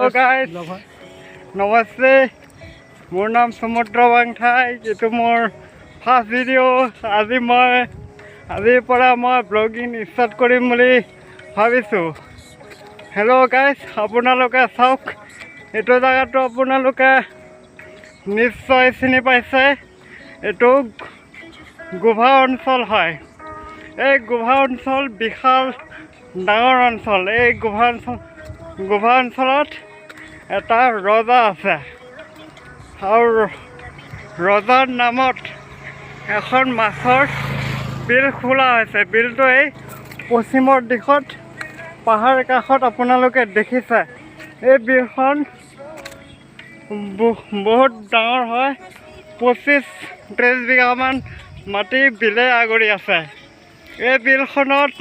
hello guys नमस्ते मोर नाम समुद्र वांगथाई ये मोर फार्स्ट भिडिओ आज मैं ब्लगिंग स्टार्ट करिम बुली भाविছো हेलो गाइस आपनालोके चाওক एटो जागातो आपनालोके निश्चय चिनि पाइছে एटो गुभा अंचल है এই गुभा अंचल विशाल डाঙर अंचल এই गुभा अंचলত এটা ৰজা আছে আৰু ৰজাৰ নামত এখন মাছৰ বিল খোলা হৈছে বিলটো এই পশ্চিমৰ দিশত পাহাৰ কাষত আপোনালোকে দেখিছে এই বিলখন বহুত ডাঙৰ হয় 25-30 বিঘামান মাটি বিলে আগুৰি আছে এই বিলখনত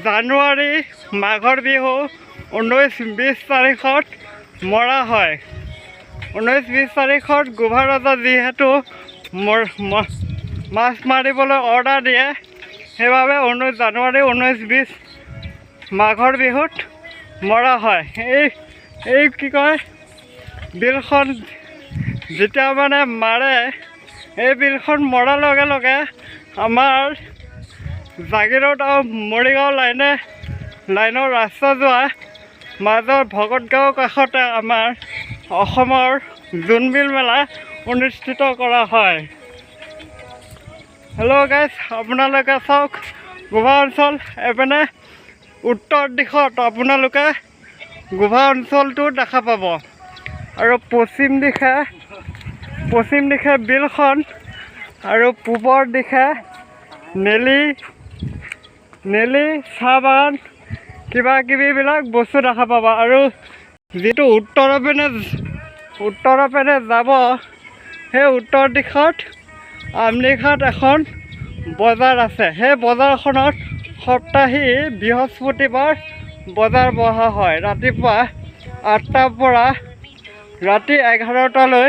জানুৱাৰী মাঘৰ বিহু 19-20 তাৰিখত মৰা হয় 19-20 তাৰিখত গুভা ৰজা যিহেতু মাছ মাৰিবলৈ অৰ্ডাৰ দিয়ে সেইবাবে 19 জানুৱাৰী 19-20 মাঘৰ বিহুত মৰা হয় এই কি কয় বিলখন যেতিয়া মানে মাৰে এই বিলখন মৰাৰ লগে লগে আমাৰ জাগিৰোড আৰু মৰিগাঁও লাইনৰ ৰাস্তা যোৱা মাজৰ ভকতগাঁও কাষতে আমাৰ অসমৰ জোনবিল মেলা অনুষ্ঠিত কৰা হয় হেল্ল' গাইছ আপোনালোকে চাওক গুভা অঞ্চল এপিনে উত্তৰ দিশত আপোনালোকে গুভা অঞ্চলটো দেখা পাব আৰু পশ্চিম দিশে বিলখন আৰু পূবৰ দিশে নেলি চাহ বাগান কিবা কিবিবিলাক বস্তু দেখা পাবা আৰু যিটো উত্তৰৰ পিনে যাব সেই উত্তৰ দিশত আমনিঘাট এখন বজাৰ আছে সেই বজাৰখনত সপ্তাহী বৃহস্পতিবাৰ বজাৰ বহা হয় ৰাতিপুৱা 8টাৰ পৰা ৰাতি 11টালৈ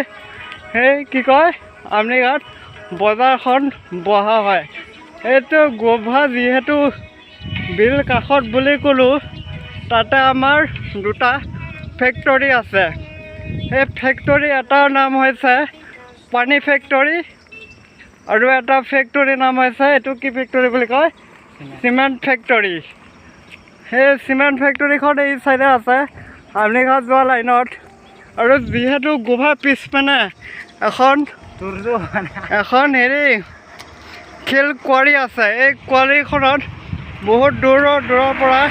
সেই কি কয় আমনিঘাট বজাৰখন বহা হয় এইটো গুভা যিহেতু বিল কাষত বুলি ক'লোঁ তাতে আমাৰ দুটা ফেক্টৰী আছে সেই ফেক্টৰী এটাৰ নাম হৈছে পানী ফেক্টৰী আৰু এটা ফেক্টৰীৰ নাম হৈছে এইটো কি ফেক্টৰী বুলি কয় চিমেণ্ট ফেক্টৰী সেই চিমেণ্ট ফেক্টৰীখন এই চাইডে আছে আমনিঘাট যোৱা লাইনত আৰু যিহেতু গুভা পিছপিনে এখন হেৰি শিল কোৱাৰী আছে এই কোৱাৰীখনত বহুত দূৰৰ পৰা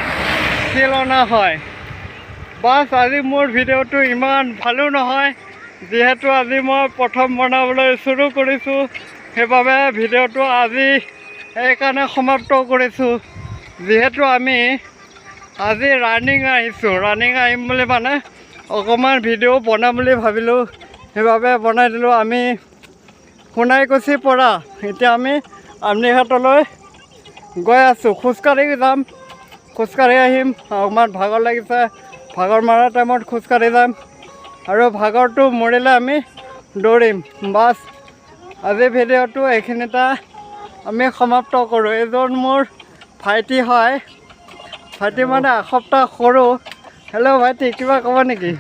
শিল অনা হয় বাছ আজি মোৰ ভিডিঅ'টো ইমান ভালো নহয় যিহেতু আজি মই প্ৰথম বনাবলৈ চুৰু কৰিছোঁ সেইবাবে ভিডিঅ'টো আজি সেইকাৰণে সমাপ্ত কৰিছোঁ যিহেতু আমি আজি ৰানিং আহিম বুলি মানে অকণমান ভিডিঅ' বনাম বুলি ভাবিলোঁ সেইবাবে বনাই দিলোঁ আমি সোণাইকুছিৰ পৰা এতিয়া আমি আমনিঘাটলৈ গৈ আছোঁ খোজকাঢ়ি যাম খোজকাঢ়ি আহিম অকণমান ভাগৰ লাগিছে ভাগৰ মৰা টাইমত খোজকাঢ়ি যাম আৰু ভাগৰটো মৰিলে আমি দৌৰিম বাছ আজি ভিডিঅ'টো এইখিনিতে আমি সমাপ্ত কৰোঁ এইজন মোৰ ভাইটি হয় ভাইটি মানে এসপ্তাহ সৰু হেল্ল' ভাইটি কিবা ক'ব নেকি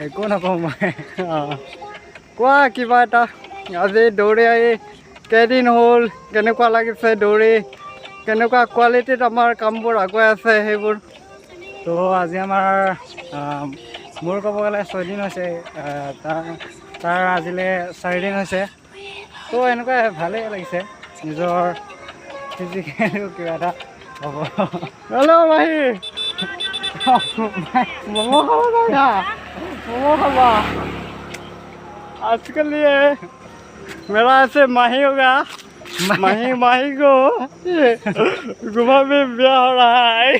একো নকওঁ মই কোৱা কিবা এটা আজি দৌৰি আহি কেইদিন হ'ল কেনেকুৱা লাগিছে দৌৰি কেনেকুৱা কোৱালিটিত আমাৰ কামবোৰ আগুৱাই আছে সেইবোৰ তো আজি আমাৰ মোৰ ক'ব গ'লে 6 দিন হৈছে তাৰ আজিলৈ 4 দিন হৈছে তো এনেকুৱা ভালেই লাগিছে নিজৰ ফিজিকেল কিবা এটা হ'ব হেল্ল' ভাই ম'ম' खावा आजकल ये मेरा ऐसे माही होगा माही को गुभा में ब्याह हो रहा है